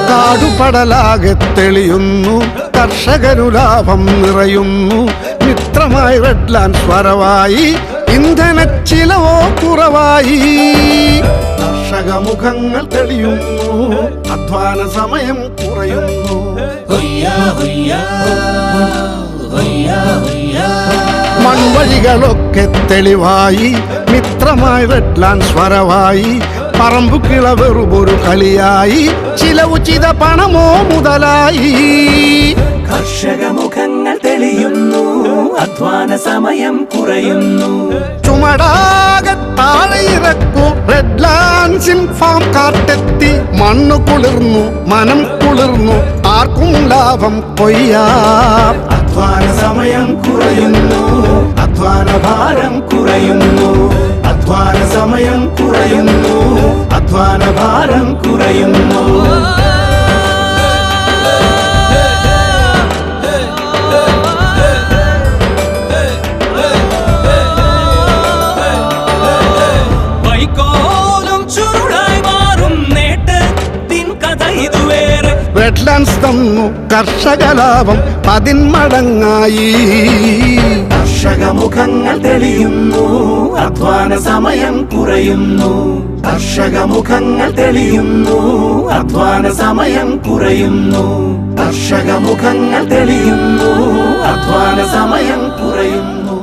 കാടുപടലാകെ തെളിയുന്നു, കർഷകരു ലാഭം നിറയുന്നു. മിത്രമായി റെഡ്ലാൻഡ് വരവായി, ഇന്ധന ചിലവോ കുറവായി. കർഷക മുഖങ്ങൾ തെളിയുന്നു, അധ്വാന സമയം കുറയുന്നു. മൺവഴികളൊക്കെ തെളിവായി, മിത്രമായി റെഡ്ലാൻഡ് വരവായി. പറമ്പു കിളവെറുപൊരു കളിയായി, ചില ഉചിത പണമോ മുതലായി. കർഷക മുഖങ്ങൾ തെളിയുന്നു, അധ്വാന സമയം കുറയുന്നു. ചുമടാകെ താഴെ ഇറക്കൂ, റെഡ്ലാൻഡ്സിൻ ഫാം കാട്ടെത്തി. മണ്ണു കുളിർന്നു, മനം കുളിർന്നു, ആർക്കും ലാഭം കൊയ്യാം. അധ്വാന സമയം കുറയുന്നു, അധ്വാന ഭാരം കുറയുന്നു. അധ്വാന സമയം കുറയുന്നു, അധ്വാന ഭാരം കുറയുന്നു. റെഡ്ലാൻഡ്സ് തന്നു കർഷക ലാഭം 10 മടങ്ങായി. കർഷക മുഖങ്ങൾ തെളിയുന്നു, അധ്വാന സമയം കുറയുന്നു. കർഷക മുഖങ്ങൾ തെളിയുന്നു, അധ്വാന സമയം കുറയുന്നു. കർഷക മുഖങ്ങൾ തെളിയുന്നു, അധ്വാന സമയം കുറയുന്നു.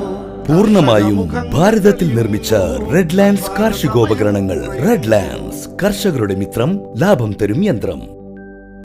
പൂർണ്ണമായും ഭാരതത്തിൽ നിർമ്മിച്ച റെഡ്ലാൻഡ്സ് കാർഷികോപകരണങ്ങൾ. റെഡ്ലാൻഡ്സ്, കർഷകരുടെ മിത്രം, ലാഭം തരും യന്ത്രം.